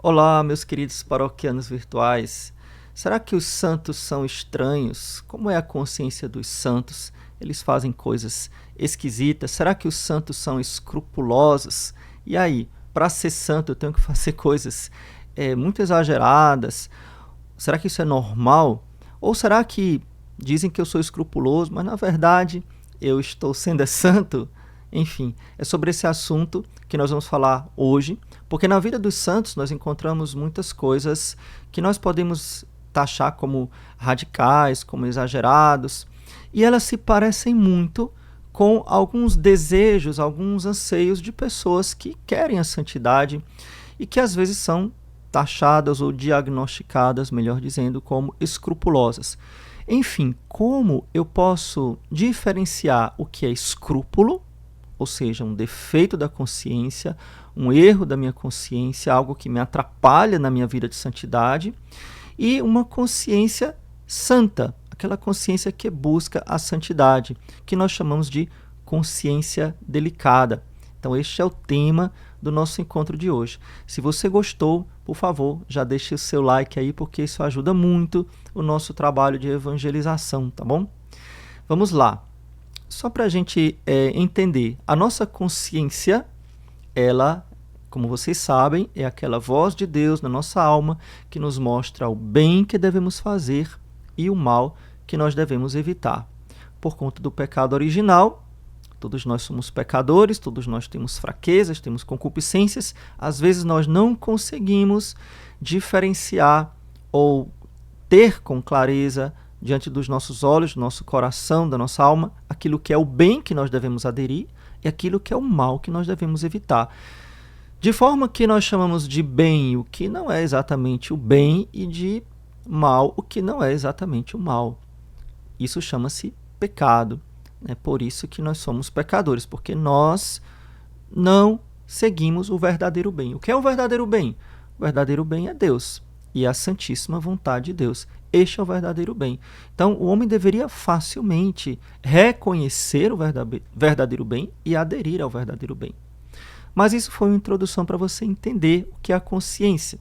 Olá, meus queridos paroquianos virtuais. Será que os santos são estranhos? Como é a consciência dos santos? Eles fazem coisas esquisitas? Será que os santos são escrupulosos? E aí, para ser santo eu tenho que fazer coisas muito exageradas? Será que isso é normal? Ou será que dizem que eu sou escrupuloso, mas na verdade eu estou sendo santo? Enfim, é sobre esse assunto que nós vamos falar hoje, porque na vida dos santos nós encontramos muitas coisas que nós podemos taxar como radicais, como exagerados, e elas se parecem muito com alguns desejos, alguns anseios de pessoas que querem a santidade e que às vezes são taxadas ou diagnosticadas, melhor dizendo, como escrupulosas. Enfim, como eu posso diferenciar o que é escrúpulo, ou seja, um defeito da consciência, um erro da minha consciência, algo que me atrapalha na minha vida de santidade, e uma consciência santa, aquela consciência que busca a santidade, que nós chamamos de consciência delicada. Então este é o tema do nosso encontro de hoje. Se você gostou, por favor, já deixe o seu like aí, porque isso ajuda muito o nosso trabalho de evangelização, tá bom? Vamos lá. Só para a gente entender, a nossa consciência, ela, como vocês sabem, é aquela voz de Deus na nossa alma que nos mostra o bem que devemos fazer e o mal que nós devemos evitar. Por conta do pecado original, todos nós somos pecadores, todos nós temos fraquezas, temos concupiscências, às vezes nós não conseguimos diferenciar ou ter com clareza diante dos nossos olhos, do nosso coração, da nossa alma, aquilo que é o bem que nós devemos aderir e aquilo que é o mal que nós devemos evitar. De forma que nós chamamos de bem o que não é exatamente o bem e de mal o que não é exatamente o mal. Isso chama-se pecado. É por isso que nós somos pecadores, porque nós não seguimos o verdadeiro bem. O que é o verdadeiro bem? O verdadeiro bem é Deus e a santíssima vontade de Deus. Este é o verdadeiro bem. Então, o homem deveria facilmente reconhecer o verdadeiro bem e aderir ao verdadeiro bem. Mas isso foi uma introdução para você entender o que é a consciência.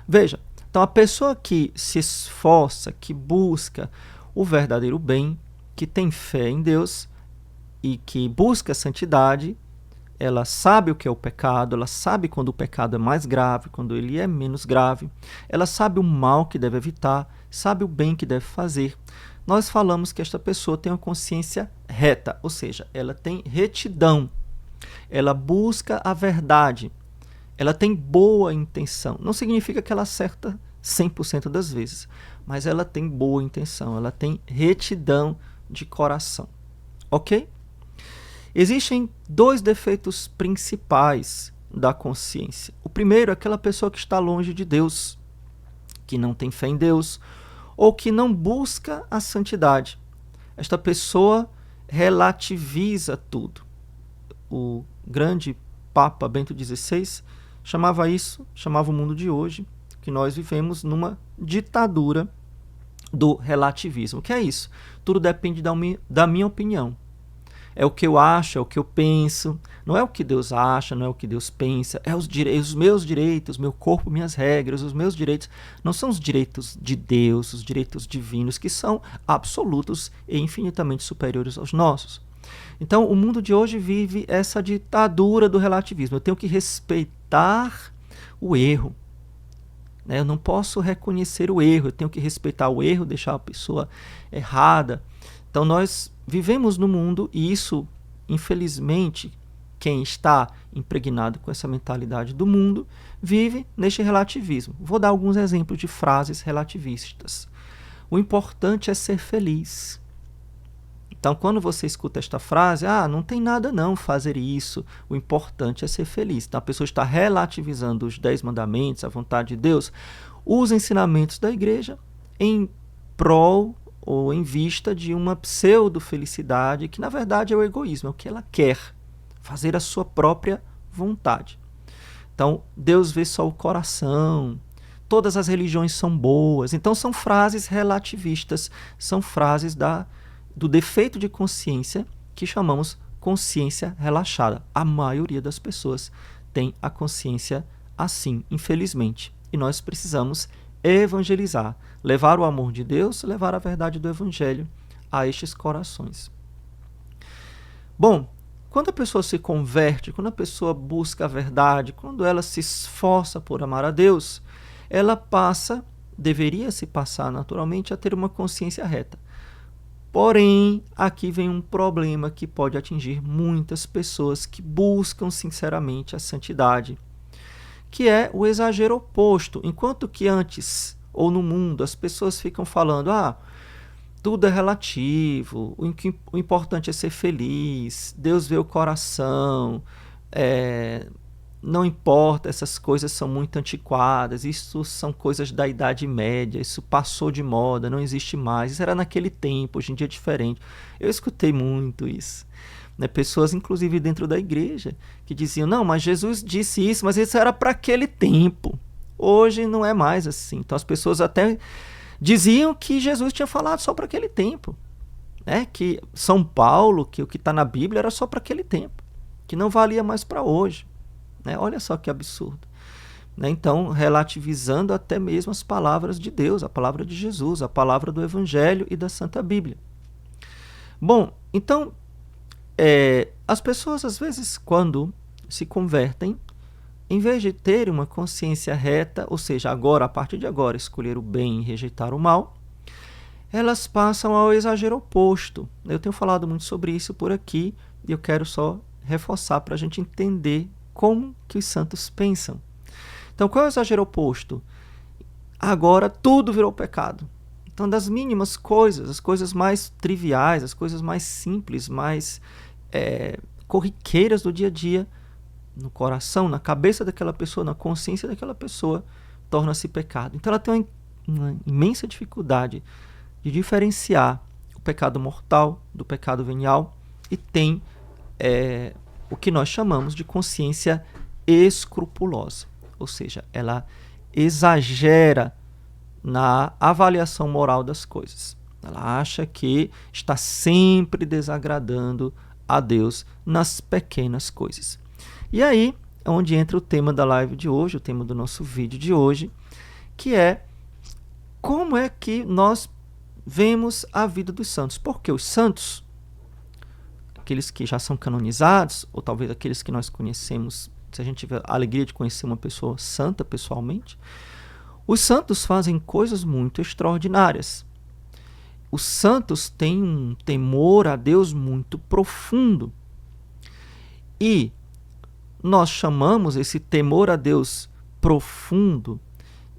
Veja, então a pessoa que se esforça, que busca o verdadeiro bem, que tem fé em Deus e que busca a santidade, ela sabe o que é o pecado, ela sabe quando o pecado é mais grave, quando ele é menos grave, ela sabe o mal que deve evitar, sabe o bem que deve fazer. Nós falamos que esta pessoa tem uma consciência reta, ou seja, ela tem retidão, ela busca a verdade, ela tem boa intenção. Não significa que ela acerta 100% das vezes, mas ela tem boa intenção, ela tem retidão de coração. Ok? Existem dois defeitos principais da consciência. O primeiro é aquela pessoa que está longe de Deus, que não tem fé em Deus, ou que não busca a santidade. Esta pessoa relativiza tudo. O grande Papa Bento XVI chamava o mundo de hoje, que nós vivemos numa ditadura do relativismo. O que é isso? Tudo depende da minha opinião. É o que eu acho, é o que eu penso. Não é o que Deus acha, não é o que Deus pensa. É os meus direitos, meu corpo, minhas regras, os meus direitos. Não são os direitos de Deus, os direitos divinos, que são absolutos e infinitamente superiores aos nossos. Então, o mundo de hoje vive essa ditadura do relativismo. Eu tenho que respeitar o erro. Eu não posso reconhecer o erro, eu tenho que respeitar o erro, deixar a pessoa errada. Então, nós vivemos no mundo e isso, infelizmente, quem está impregnado com essa mentalidade do mundo, vive neste relativismo. Vou dar alguns exemplos de frases relativistas. O importante é ser feliz. Então, quando você escuta esta frase, não tem nada não fazer isso, o importante é ser feliz. Então, a pessoa está relativizando os 10 mandamentos, a vontade de Deus, os ensinamentos da igreja em prol ou em vista de uma pseudo-felicidade, que na verdade é o egoísmo, é o que ela quer, fazer a sua própria vontade. Então, Deus vê só o coração, todas as religiões são boas. Então, são frases relativistas, são frases do defeito de consciência que chamamos consciência relaxada. A maioria das pessoas tem a consciência assim, infelizmente. e nós precisamos evangelizar, levar o amor de Deus, levar a verdade do Evangelho a estes corações. Bom, quando a pessoa se converte, quando a pessoa busca a verdade, quando ela se esforça por amar a Deus, ela deveria se passar naturalmente a ter uma consciência reta. Porém, aqui vem um problema que pode atingir muitas pessoas que buscam sinceramente a santidade, que é o exagero oposto. Enquanto que antes, ou no mundo, as pessoas ficam falando, tudo é relativo, o importante é ser feliz, Deus vê o coração, não importa, essas coisas são muito antiquadas, isso são coisas da Idade Média, isso passou de moda, não existe mais, isso era naquele tempo, hoje em dia é diferente. Eu escutei muito isso. Pessoas, inclusive dentro da igreja, que diziam, não, mas Jesus disse isso, mas isso era para aquele tempo. Hoje não é mais assim. Então as pessoas até diziam que Jesus tinha falado só para aquele tempo. Que São Paulo, que o que está na Bíblia era só para aquele tempo, que não valia mais para hoje. Olha só que absurdo. Então, relativizando até mesmo as palavras de Deus, a palavra de Jesus, a palavra do Evangelho e da Santa Bíblia. Bom, então, as pessoas, às vezes, quando se convertem, em vez de terem uma consciência reta, ou seja, agora, a partir de agora, escolher o bem e rejeitar o mal, elas passam ao exagero oposto. Eu tenho falado muito sobre isso por aqui e eu quero só reforçar para a gente entender como que os santos pensam. Então, qual é o exagero oposto? Agora tudo virou pecado. Então, das mínimas coisas, as coisas mais triviais, as coisas mais simples, mais corriqueiras do dia a dia, no coração, na cabeça daquela pessoa, na consciência daquela pessoa, torna-se pecado. Então, ela tem uma imensa dificuldade de diferenciar o pecado mortal do pecado venial e tem o que nós chamamos de consciência escrupulosa, ou seja, ela exagera na avaliação moral das coisas. Ela acha que está sempre desagradando a Deus nas pequenas coisas. E aí é onde entra o tema da live de hoje, o tema do nosso vídeo de hoje, que é como é que nós vemos a vida dos santos. Porque os santos, aqueles que já são canonizados, ou talvez aqueles que nós conhecemos, se a gente tiver a alegria de conhecer uma pessoa santa pessoalmente, os santos fazem coisas muito extraordinárias. Os santos têm um temor a Deus muito profundo. E nós chamamos esse temor a Deus profundo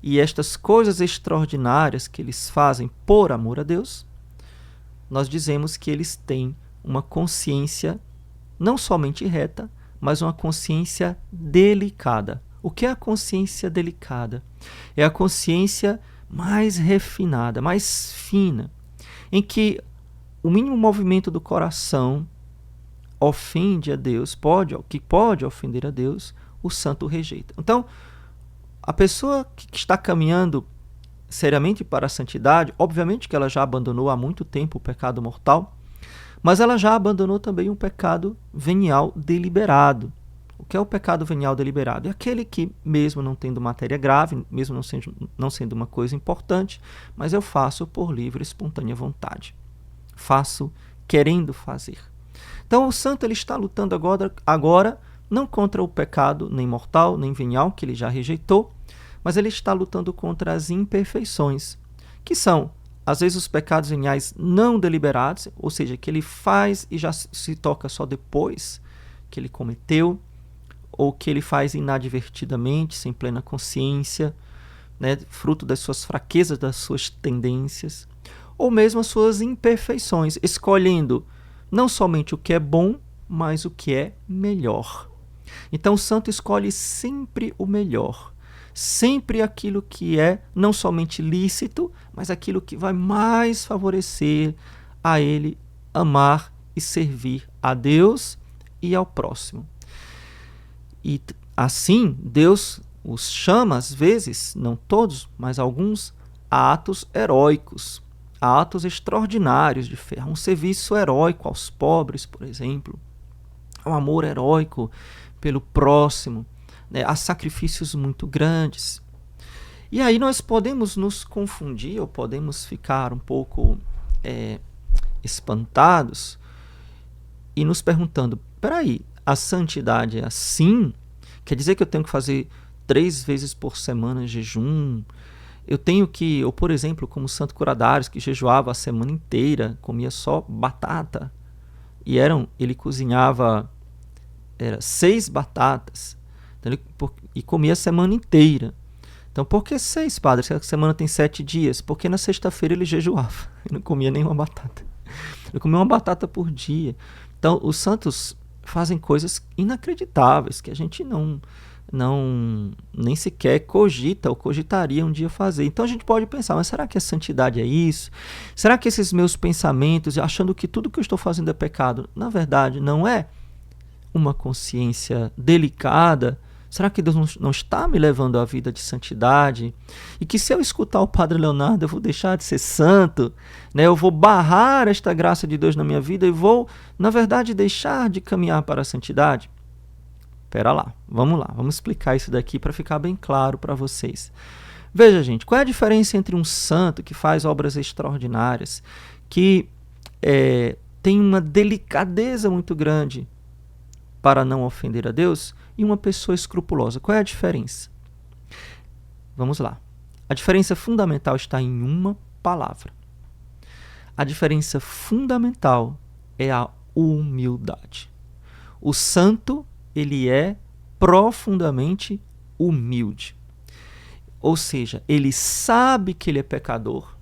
e estas coisas extraordinárias que eles fazem por amor a Deus, nós dizemos que eles têm uma consciência não somente reta, mas uma consciência delicada. O que é a consciência delicada? É a consciência mais refinada, mais fina, em que o mínimo movimento do coração ofende a Deus, que pode ofender a Deus, o santo rejeita. Então, a pessoa que está caminhando seriamente para a santidade, obviamente que ela já abandonou há muito tempo o pecado mortal, mas ela já abandonou também um pecado venial deliberado. O que é o pecado venial deliberado? É aquele que, mesmo não tendo matéria grave, mesmo não sendo uma coisa importante, mas eu faço por livre e espontânea vontade. Faço querendo fazer. Então o santo ele está lutando agora não contra o pecado nem mortal, nem venial, que ele já rejeitou, mas ele está lutando contra as imperfeições, que são, às vezes, os pecados veniais não deliberados, ou seja, que ele faz e já se toca só depois que ele cometeu, ou que ele faz inadvertidamente, sem plena consciência, fruto das suas fraquezas, das suas tendências, ou mesmo as suas imperfeições, escolhendo não somente o que é bom, mas o que é melhor. Então o santo escolhe sempre o melhor, sempre aquilo que é não somente lícito, mas aquilo que vai mais favorecer a ele amar e servir a Deus e ao próximo. E assim, Deus os chama, às vezes, não todos, mas alguns, a atos heróicos, a atos extraordinários de fé, a um serviço heróico aos pobres, por exemplo, a um amor heróico pelo próximo, a sacrifícios muito grandes. E aí nós podemos nos confundir ou podemos ficar um pouco espantados e nos perguntando, peraí, a santidade é assim? Quer dizer que eu tenho que fazer 3 vezes por semana jejum? Eu tenho que, ou por exemplo, como Santo Curadários, que jejuava a semana inteira, comia só batata, e ele cozinhava 6 batatas, e comia a semana inteira. Então, por que 6, padre? Se a semana tem 7 dias, porque na sexta-feira ele jejuava, ele não comia nenhuma batata. Ele comia uma batata por dia. Então, os santos fazem coisas inacreditáveis que a gente nem sequer cogita ou cogitaria um dia fazer. Então a gente pode pensar, mas será que a santidade é isso? Será que esses meus pensamentos, achando que tudo que eu estou fazendo é pecado, na verdade não é uma consciência delicada? Será que Deus não está me levando à vida de santidade? E que se eu escutar o Padre Leonardo, eu vou deixar de ser santo, né? Eu vou barrar esta graça de Deus na minha vida e vou, na verdade, deixar de caminhar para a santidade? Espera lá, vamos explicar isso daqui para ficar bem claro para vocês. Veja, gente, qual é a diferença entre um santo que faz obras extraordinárias, que tem uma delicadeza muito grande para não ofender a Deus, e uma pessoa escrupulosa? Qual é a diferença? Vamos lá. A diferença fundamental está em uma palavra. A diferença fundamental é a humildade. O santo, ele é profundamente humilde. Ou seja, ele sabe que ele é pecador,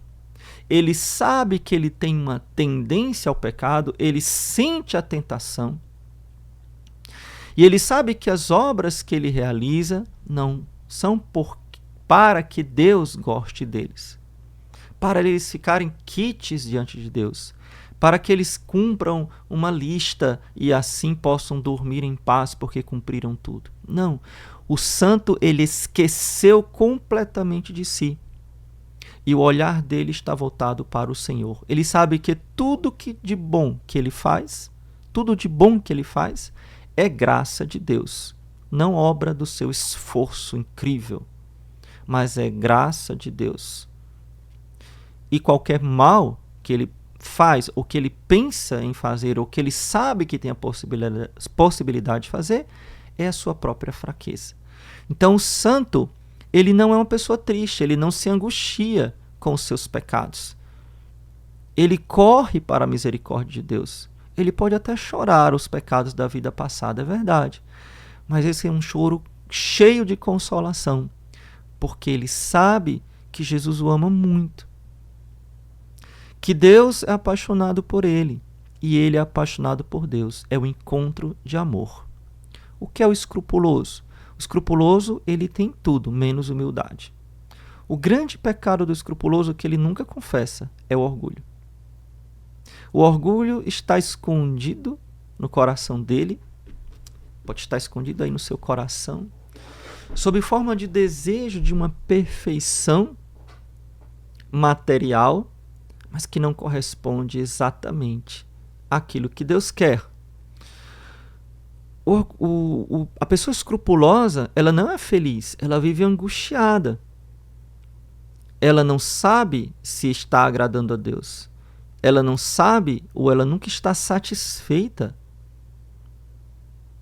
ele sabe que ele tem uma tendência ao pecado, ele sente a tentação, e ele sabe que as obras que ele realiza não são para que Deus goste deles, para eles ficarem quites diante de Deus, para que eles cumpram uma lista e assim possam dormir em paz porque cumpriram tudo. Não, o santo, ele esqueceu completamente de si e o olhar dele está voltado para o Senhor. Ele sabe que tudo de bom que ele faz, é graça de Deus, não obra do seu esforço incrível, mas é graça de Deus. E qualquer mal que ele faz, ou que ele pensa em fazer, ou que ele sabe que tem a possibilidade de fazer, é a sua própria fraqueza. Então o santo, ele não é uma pessoa triste, ele não se angustia com os seus pecados. Ele corre para a misericórdia de Deus. Ele pode até chorar os pecados da vida passada, é verdade. Mas esse é um choro cheio de consolação, porque ele sabe que Jesus o ama muito, que Deus é apaixonado por ele e ele é apaixonado por Deus. É o encontro de amor. O que é o escrupuloso? O escrupuloso, ele tem tudo, menos humildade. O grande pecado do escrupuloso que ele nunca confessa é o orgulho. O orgulho está escondido no coração dele, pode estar escondido aí no seu coração, sob forma de desejo de uma perfeição material, mas que não corresponde exatamente àquilo que Deus quer. A pessoa escrupulosa, ela não é feliz, ela vive angustiada. Ela não sabe se está agradando a Deus. Ela não sabe ou ela nunca está satisfeita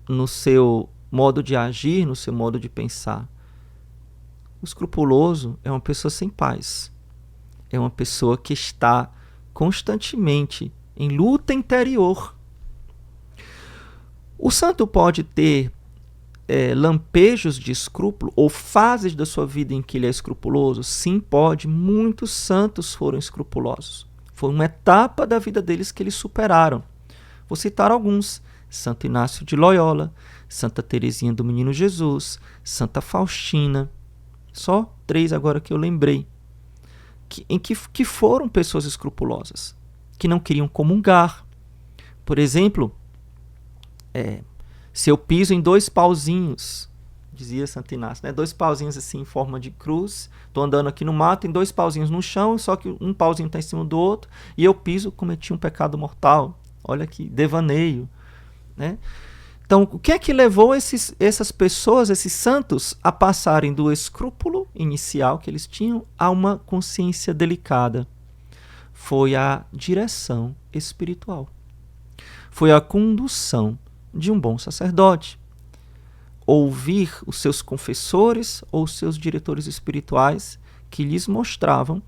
no seu modo de agir, no seu modo de pensar. O escrupuloso é uma pessoa sem paz. É uma pessoa que está constantemente em luta interior. O santo pode ter lampejos de escrúpulo ou fases da sua vida em que ele é escrupuloso? Sim, pode. Muitos santos foram escrupulosos. Foi uma etapa da vida deles que eles superaram. Vou citar alguns. Santo Inácio de Loyola, Santa Teresinha do Menino Jesus, Santa Faustina. Só 3 agora que eu lembrei. Que foram pessoas escrupulosas, que não queriam comungar. Por exemplo, se eu piso em 2 pauzinhos, dizia Santo Inácio, né? 2 pauzinhos assim em forma de cruz, estou andando aqui no mato, tem 2 pauzinhos no chão, só que um pauzinho está em cima do outro, e eu piso, cometi um pecado mortal. Olha que devaneio, né? Então, o que é que levou essas pessoas, esses santos, a passarem do escrúpulo inicial que eles tinham a uma consciência delicada? Foi a direção espiritual. Foi a condução de um bom sacerdote. Ouvir os seus confessores ou os seus diretores espirituais que lhes mostravam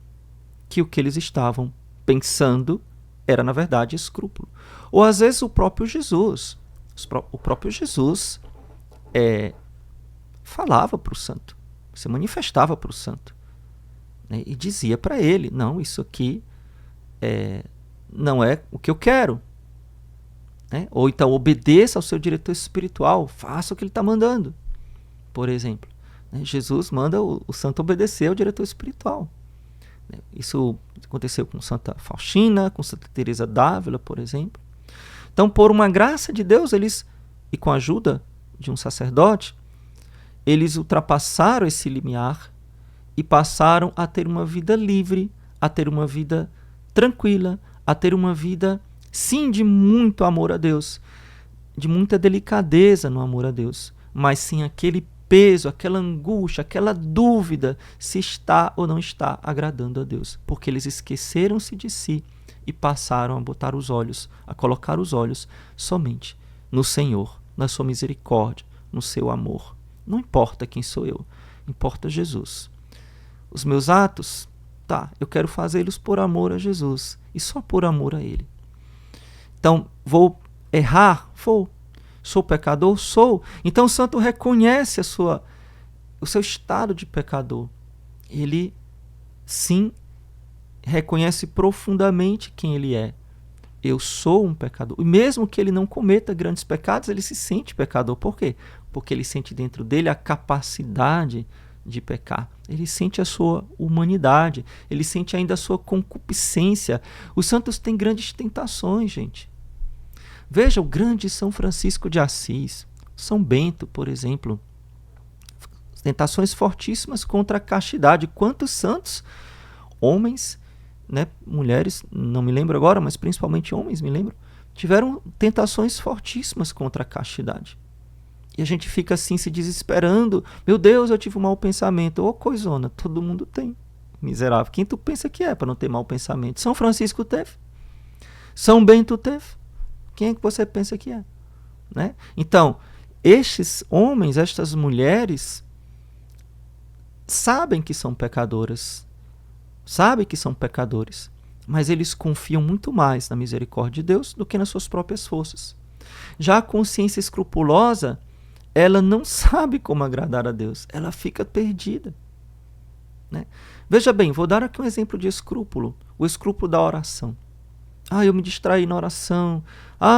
que o que eles estavam pensando era, na verdade, escrúpulo. Ou, às vezes, o próprio Jesus. O próprio Jesus falava para o santo, se manifestava para o santo, né, e dizia para ele, não, isso aqui não é o que eu quero. Né? Ou então obedeça ao seu diretor espiritual, faça o que ele está mandando, por exemplo. Né? Jesus manda o santo obedecer ao diretor espiritual. Né? Isso aconteceu com Santa Faustina, com Santa Teresa d'Ávila, por exemplo. Então, por uma graça de Deus, e com a ajuda de um sacerdote, eles ultrapassaram esse limiar e passaram a ter uma vida livre, a ter uma vida tranquila, a ter uma vida, sim, de muito amor a Deus, de muita delicadeza no amor a Deus, mas sim aquele peso, aquela angústia, aquela dúvida se está ou não está agradando a Deus, porque eles esqueceram-se de si e passaram a botar os olhos, a colocar os olhos somente no Senhor, na sua misericórdia, no seu amor. Não importa quem sou eu, importa Jesus. Os meus atos, eu quero fazê-los por amor a Jesus e só por amor a Ele. Então, vou errar? Vou. Sou pecador? Sou. Então o santo reconhece o seu estado de pecador. Ele, sim, reconhece profundamente quem ele é. Eu sou um pecador. E mesmo que ele não cometa grandes pecados, ele se sente pecador. Por quê? Porque ele sente dentro dele a capacidade de pecar. Ele sente a sua humanidade. Ele sente ainda a sua concupiscência. Os santos têm grandes tentações, gente. Veja o grande São Francisco de Assis, São Bento, por exemplo. Tentações fortíssimas contra a castidade. Quantos santos, homens, né, mulheres, não me lembro agora, mas principalmente homens, me lembro, tiveram tentações fortíssimas contra a castidade. E a gente fica assim se desesperando. Meu Deus, eu tive um mau pensamento. Ô, coisona, todo mundo tem. Miserável. Quem tu pensa que é para não ter mau pensamento? São Francisco teve. São Bento teve. Quem é que você pensa que é? Né? Então, estes homens, estas mulheres, sabem que são pecadoras. Sabem que são pecadores. Mas eles confiam muito mais na misericórdia de Deus do que nas suas próprias forças. Já a consciência escrupulosa, ela não sabe como agradar a Deus. Ela fica perdida. Né? Veja bem, vou dar aqui um exemplo de escrúpulo. O escrúpulo da oração. Eu me distraí na oração.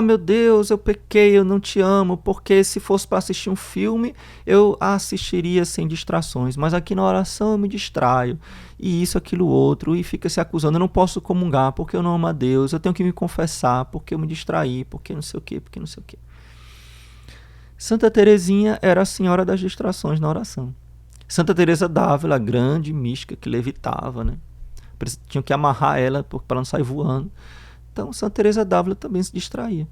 Meu Deus, eu pequei, eu não te amo, porque se fosse para assistir um filme, eu assistiria sem distrações. Mas aqui na oração eu me distraio. E isso, aquilo, outro, e fica se acusando. Eu não posso comungar porque eu não amo a Deus. Eu tenho que me confessar porque eu me distraí, porque não sei o quê, porque não sei o quê. Santa Teresinha era a senhora das distrações na oração. Santa Teresa d'Ávila, a grande mística que levitava, né? Tinham que amarrar ela para não sair voando. Então, Santa Teresa d'Ávila também se distraía.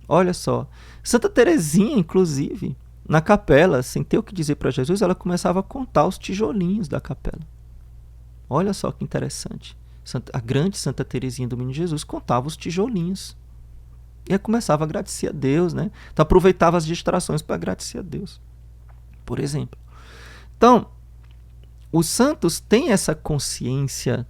Olha só. Santa Teresinha, inclusive, na capela, sem ter o que dizer para Jesus, ela começava a contar os tijolinhos da capela. Olha só que interessante. A grande Santa Teresinha do Menino Jesus contava os tijolinhos. E ela começava a agradecer a Deus, né? Então, aproveitava as distrações para agradecer a Deus. Por exemplo. Então, os santos têm essa consciência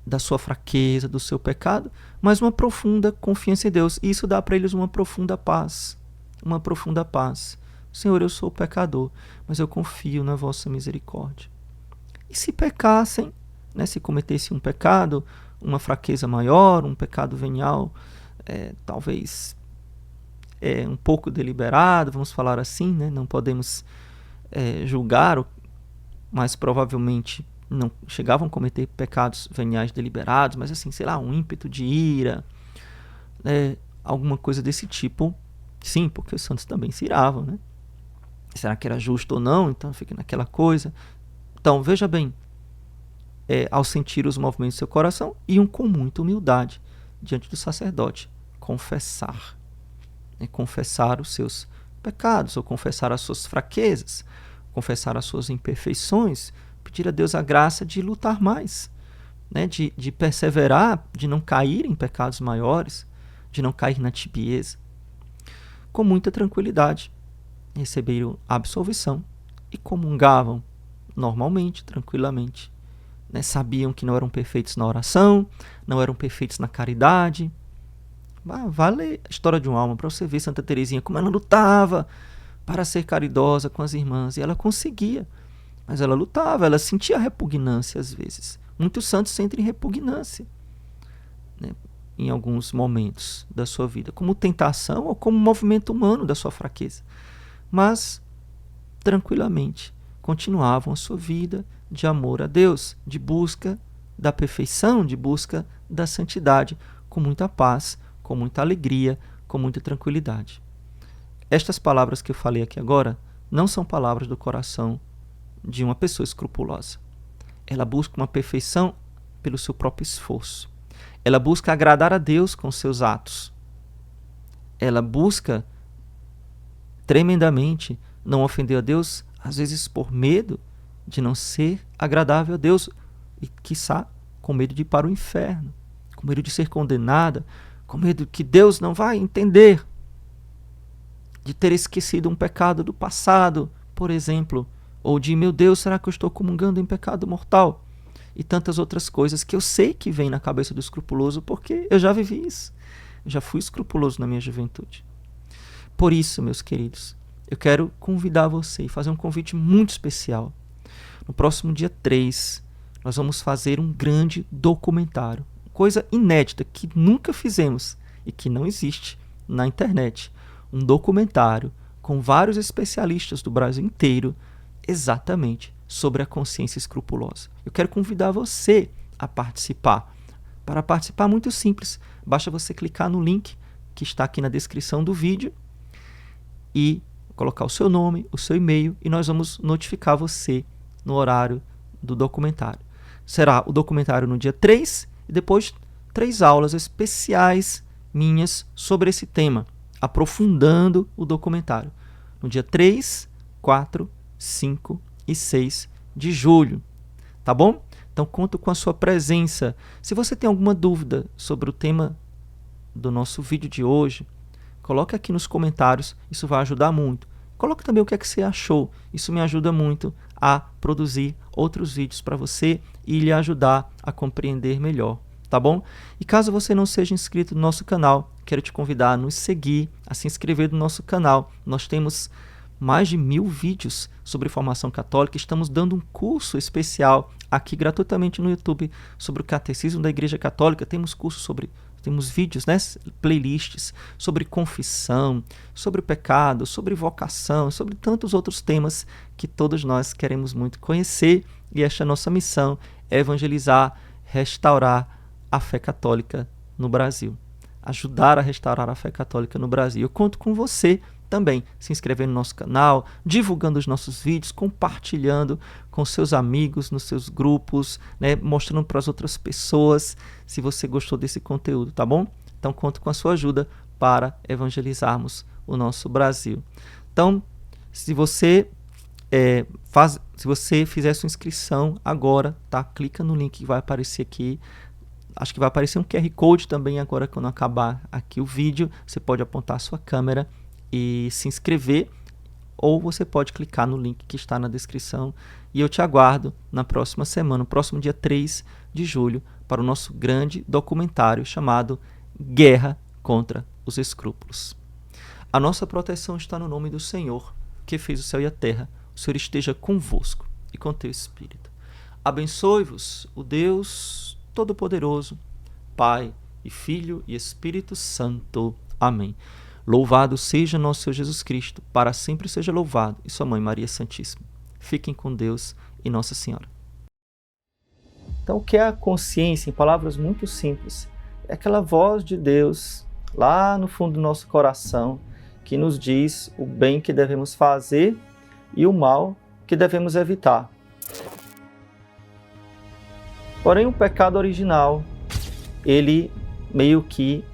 da sua fraqueza, do seu pecado, mas uma profunda confiança em Deus. E isso dá para eles uma profunda paz. Uma profunda paz. Senhor, eu sou pecador, mas eu confio na vossa misericórdia. E se pecassem, né, se cometessem um pecado, uma fraqueza maior, um pecado venial, talvez um pouco deliberado, vamos falar assim, né? Não podemos julgar, mas provavelmente não chegavam a cometer pecados veniais deliberados, mas assim, sei lá, um ímpeto de ira, alguma coisa desse tipo. Sim, porque os santos também se iravam, né? Será que era justo ou não? Então fica naquela coisa. Então, veja bem, ao sentir os movimentos do seu coração, iam com muita humildade diante do sacerdote confessar. confessar os seus pecados, ou confessar as suas fraquezas, confessar as suas imperfeições, pedir a Deus a graça de lutar mais, né? De perseverar, de não cair em pecados maiores, de não cair na tibieza. Com muita tranquilidade, receberam a absolvição e comungavam normalmente, tranquilamente. Né? Sabiam que não eram perfeitos na oração, não eram perfeitos na caridade. Vale a história de uma alma para você ver Santa Teresinha como ela lutava para ser caridosa com as irmãs, e ela conseguia, mas ela lutava, ela sentia repugnância às vezes. Muitos santos sentem repugnância, né, em alguns momentos da sua vida, como tentação ou como movimento humano da sua fraqueza, mas tranquilamente continuavam a sua vida de amor a Deus, de busca da perfeição, de busca da santidade, com muita paz, com muita alegria, com muita tranquilidade. Estas palavras que eu falei aqui agora não são palavras do coração de uma pessoa escrupulosa. Ela busca uma perfeição pelo seu próprio esforço. Ela busca agradar a Deus com seus atos. Ela busca tremendamente não ofender a Deus, às vezes por medo de não ser agradável a Deus e, quiçá, com medo de ir para o inferno, com medo de ser condenada, com medo que Deus não vai entender, de ter esquecido um pecado do passado, por exemplo, ou de, meu Deus, será que eu estou comungando em pecado mortal? E tantas outras coisas que eu sei que vem na cabeça do escrupuloso, porque eu já vivi isso. Eu já fui escrupuloso na minha juventude. Por isso, meus queridos, eu quero convidar você e fazer um convite muito especial. No próximo dia 3, nós vamos fazer um grande documentário. Coisa inédita que nunca fizemos e que não existe na internet. Um documentário com vários especialistas do Brasil inteiro exatamente sobre a consciência escrupulosa. Eu quero convidar você a participar. Para participar, muito simples. Basta você clicar no link que está aqui na descrição do vídeo e colocar o seu nome, o seu e-mail, e nós vamos notificar você no horário do documentário. Será o documentário no dia 3 e depois 3 aulas especiais minhas sobre esse tema, aprofundando o documentário. No dia 3, 4, 5 e 6 de julho. Tá bom? Então conto com a sua presença. Se você tem alguma dúvida sobre o tema do nosso vídeo de hoje, coloque aqui nos comentários, isso vai ajudar muito. Coloque também o que é que você achou, isso me ajuda muito a produzir outros vídeos para você e lhe ajudar a compreender melhor, tá bom? E caso você não seja inscrito no nosso canal, quero te convidar a nos seguir, a se inscrever no nosso canal. Nós temos mais de 1000 vídeos sobre formação católica, estamos dando um curso especial aqui gratuitamente no YouTube sobre o Catecismo da Igreja Católica, temos vídeos, né, playlists sobre confissão, sobre pecado, sobre vocação, sobre tantos outros temas que todos nós queremos muito conhecer, e esta nossa missão é evangelizar, restaurar a fé católica no Brasil, ajudar a restaurar a fé católica no Brasil. Eu conto com você também, se inscrevendo no nosso canal, divulgando os nossos vídeos, compartilhando com seus amigos, nos seus grupos, né, mostrando para as outras pessoas se você gostou desse conteúdo, tá bom? Então conto com a sua ajuda para evangelizarmos o nosso Brasil. Então, se você fizer sua inscrição agora, tá? Clica no link que vai aparecer aqui. Acho que vai aparecer um QR Code também agora quando acabar aqui o vídeo. Você pode apontar a sua câmera e se inscrever, ou você pode clicar no link que está na descrição, e eu te aguardo na próxima semana, no próximo dia 3 de julho, para o nosso grande documentário chamado Guerra contra os Escrúpulos. A nossa proteção está no nome do Senhor, que fez o céu e a terra. O Senhor esteja convosco e com teu Espírito. Abençoe-vos o Deus Todo-Poderoso, Pai e Filho e Espírito Santo. Amém. Louvado seja nosso Senhor Jesus Cristo, para sempre seja louvado, e sua Mãe Maria Santíssima. Fiquem com Deus e Nossa Senhora. Então, o que é a consciência? Em palavras muito simples, é aquela voz de Deus lá no fundo do nosso coração que nos diz o bem que devemos fazer e o mal que devemos evitar. Porém, o pecado original, ele meio que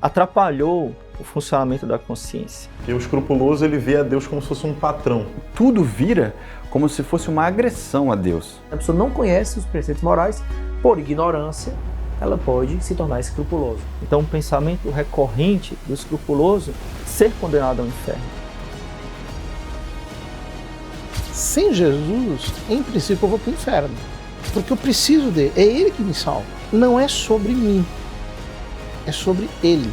atrapalhou o funcionamento da consciência. E o escrupuloso, ele vê a Deus como se fosse um patrão. Tudo vira como se fosse uma agressão a Deus. A pessoa não conhece os preceitos morais, por ignorância, ela pode se tornar escrupuloso. Então, o pensamento recorrente do escrupuloso ser condenado ao inferno. Sem Jesus, em princípio, eu vou para o inferno. Porque eu preciso dele, é ele que me salva. Não é sobre mim, é sobre ele.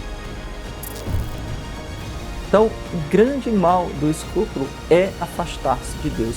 Então, o grande mal do escrúpulo é afastar-se de Deus.